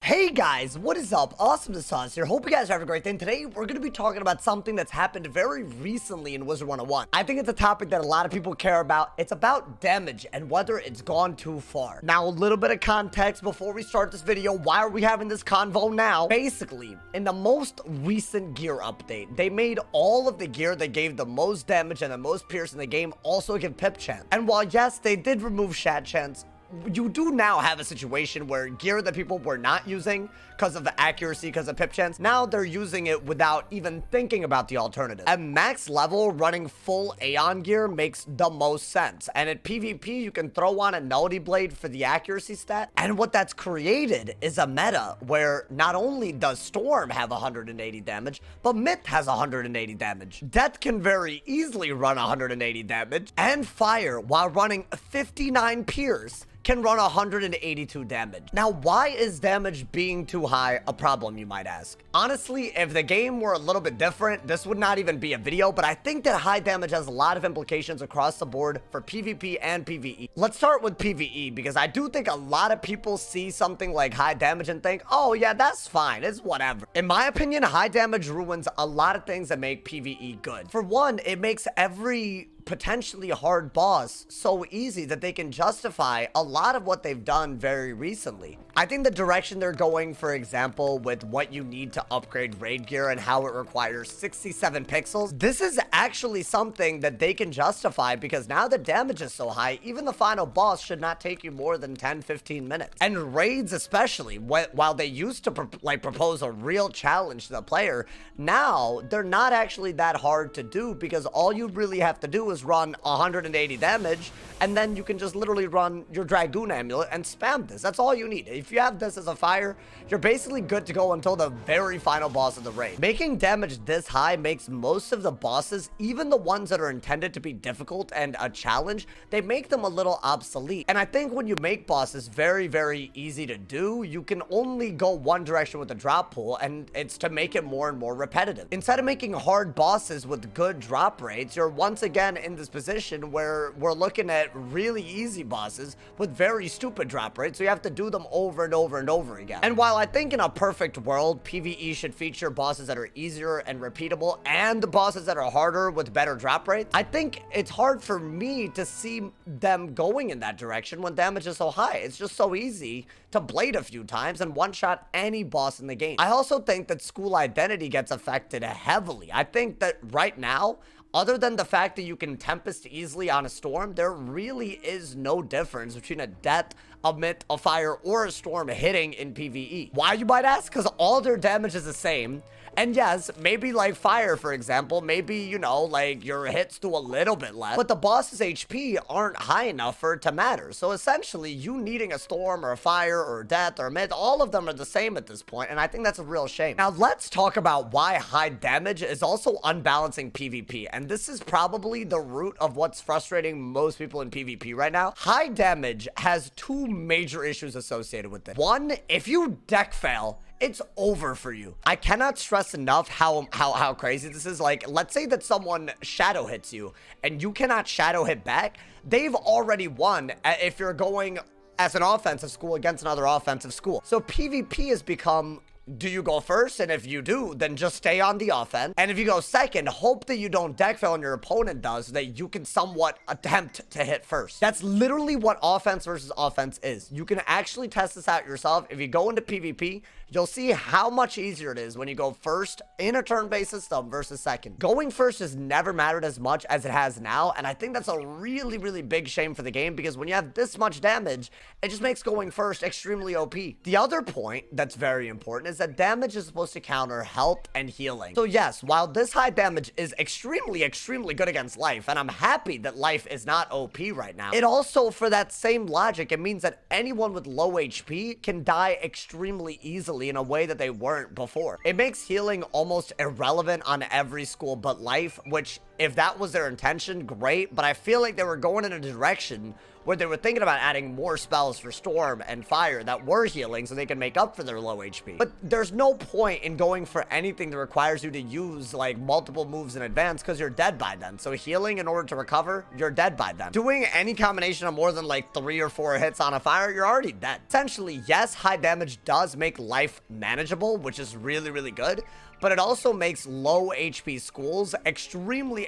Hey guys, what is up? AwesomeTheSauce here. Hope you guys are having a great day. And today we're going to be talking about something that's happened very recently in Wizard101. I think it's a topic that a lot of people care about. It's about damage and whether it's gone too far. Now, a little bit of context before we start this video. Why are we having this convo now? Basically, in the most recent gear update, they made all of the gear that gave the most damage and the most pierce in the game also give pip chance. And while yes, they did remove shat chance, you do now have a situation where gear that people were not using because of the accuracy, because of pip chance, now they're using it without even thinking about the alternative. At max level, running full Aeon gear makes the most sense. And at PvP, you can throw on a Nullity Blade for the accuracy stat. And what that's created is a meta where not only does Storm have 180 damage, but Myth has 180 damage. Death can very easily run 180 damage. And Fire, while running 59 Pierce, can run 182 damage. Now, why is damage being too high a problem, you might ask? Honestly, if the game were a little bit different, this would not even be a video, but I think that high damage has a lot of implications across the board for PvP and PvE. Let's start with PvE, because I do think a lot of people see something like high damage and think, oh yeah, that's fine, it's whatever. In my opinion, high damage ruins a lot of things that make PvE good. For one, it makes every potentially hard boss so easy that they can justify a lot of what they've done very recently. I think the direction they're going, for example, with what you need to upgrade raid gear and how it requires 67 pixels, this is actually something that they can justify because now the damage is so high, even the final boss should not take you more than 10-15 minutes. And raids especially, while they used to propose a real challenge to the player, now they're not actually that hard to do because all you really have to do is run 180 damage, and then you can just literally run your Dragoon Amulet and spam this. That's all you need. If you have this as a fire, you're basically good to go until the very final boss of the raid. Making damage this high makes most of the bosses, even the ones that are intended to be difficult and a challenge, they make them a little obsolete. And I think when you make bosses very, very easy to do, you can only go one direction with the drop pool, and it's to make it more and more repetitive. Instead of making hard bosses with good drop rates, you're once again in this position where we're looking at really easy bosses with very stupid drop rates, so you have to do them over and over and over again. And while I think in a perfect world, PvE should feature bosses that are easier and repeatable and bosses that are harder with better drop rates, I think it's hard for me to see them going in that direction when damage is so high. It's just so easy to blade a few times and one-shot any boss in the game. I also think that school identity gets affected heavily. I think that right now, other than the fact that you can Tempest easily on a Storm, there really is no difference between a Death, a Myth, a Fire, or a Storm hitting in PvE. Why, you might ask? Because all their damage is the same. And yes, maybe like Fire, for example, maybe, you know, like your hits do a little bit less, but the boss's HP aren't high enough for it to matter. So essentially, you needing a Storm or a Fire or a Death or a Myth, all of them are the same at this point, and I think that's a real shame. Now, let's talk about why high damage is also unbalancing PvP, and this is probably the root of what's frustrating most people in PvP right now. High damage has two major issues associated with it. One, if you deck fail, it's over for you. I cannot stress enough how crazy this is. Like, let's say that someone shadow hits you and you cannot shadow hit back. They've already won if you're going as an offensive school against another offensive school. So PvP has become, do you go first? And if you do, then just stay on the offense. And if you go second, hope that you don't deck fail and your opponent does, so that you can somewhat attempt to hit first. That's literally what offense versus offense is. You can actually test this out yourself. If you go into PvP, you'll see how much easier it is when you go first in a turn-based system versus second. Going first has never mattered as much as it has now, and I think that's a really, really big shame for the game, because when you have this much damage, it just makes going first extremely OP. The other point that's very important is that damage is supposed to counter health and healing. So yes, while this high damage is extremely, extremely good against life, and I'm happy that life is not OP right now, it also, for that same logic, it means that anyone with low HP can die extremely easily in a way that they weren't before. It makes healing almost irrelevant on every school but life, which If that was their intention, great, but I feel like they were going in a direction where they were thinking about adding more spells for Storm and Fire that were healing so they can make up for their low HP. But there's no point in going for anything that requires you to use like multiple moves in advance because you're dead by then. So healing in order to recover, you're dead by then. Doing any combination of more than like 3 or 4 hits on a Fire, you're already dead. Essentially, yes, high damage does make life manageable, which is really, really good. But it also makes low HP schools extremely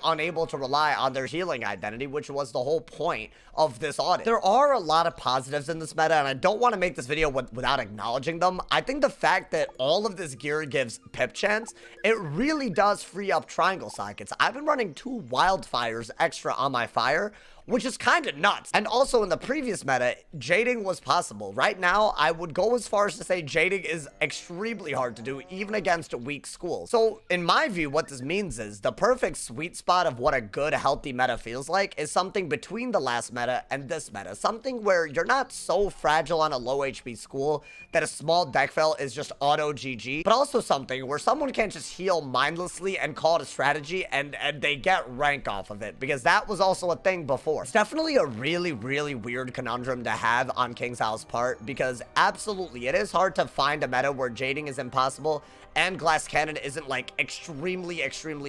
unable to rely on their healing identity, which was the whole point of this audit. There are a lot of positives in this meta, and I don't want to make this video without acknowledging them. I think the fact that all of this gear gives pip chance, it really does free up triangle sockets. I've been running 2 wildfires extra on my Fire, which is kind of nuts. And also in the previous meta, jading was possible. Right now, I would go as far as to say jading is extremely hard to do, even against weak schools. So in my view, what this means is the perfect sweet spot of what a good, healthy meta feels like is something between the last meta and this meta. Something where you're not so fragile on a low HP school that a small deck fail is just auto GG, but also something where someone can't just heal mindlessly and call it a strategy and they get rank off of it, because that was also a thing before. It's definitely a really weird conundrum to have on KingsIsle's part, because absolutely it is hard to find a meta where jading is impossible and glass cannon isn't like extremely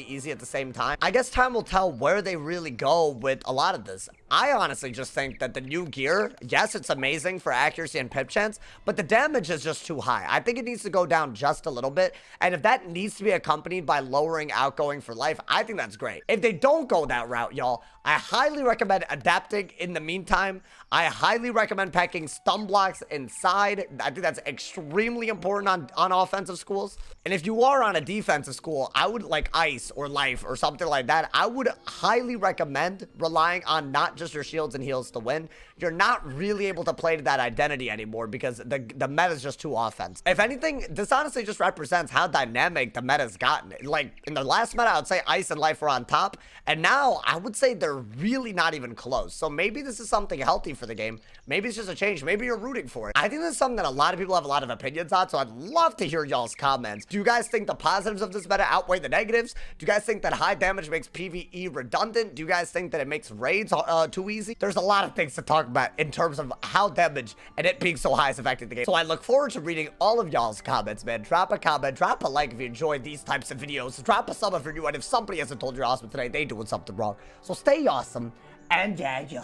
easy at the same time. I guess time will tell where they really go with a lot of this. I honestly just think that the new gear, yes, it's amazing for accuracy and pip chance, but the damage is just too high. I think it needs to go down just a little bit, and if that needs to be accompanied by lowering outgoing for life, I think that's great. If they don't go that route, y'all, I highly recommend adapting in the meantime. I highly recommend packing stun blocks inside. I think that's extremely important on offensive schools. And if you are on a defensive school, I would like ice or life or something like that. I would highly recommend relying on not just your shields and heals to win. You're not really able to play to that identity anymore because the meta is just too offensive. If anything, this honestly just represents how dynamic the meta's gotten. Like in the last meta, I would say ice and life were on top, and now I would say they're really not even close. So maybe this is something healthy for the game. Maybe it's just a change. Maybe you're rooting for it. I think this is something that a lot of people have a lot of opinions on, so I'd love to hear y'all's comments. Do you guys think the positives of this meta outweigh the negatives? Do you guys think that high damage makes PvE redundant? Do you guys think that it makes raids too easy? There's a lot of things to talk about in terms of how damage and it being so high is affecting the game. So I look forward to reading all of y'all's comments, man. Drop a comment, drop a like if you enjoyed these types of videos. Drop a sub if you're new, and if somebody hasn't told you you're awesome today, they doing something wrong. So stay awesome, and yeah.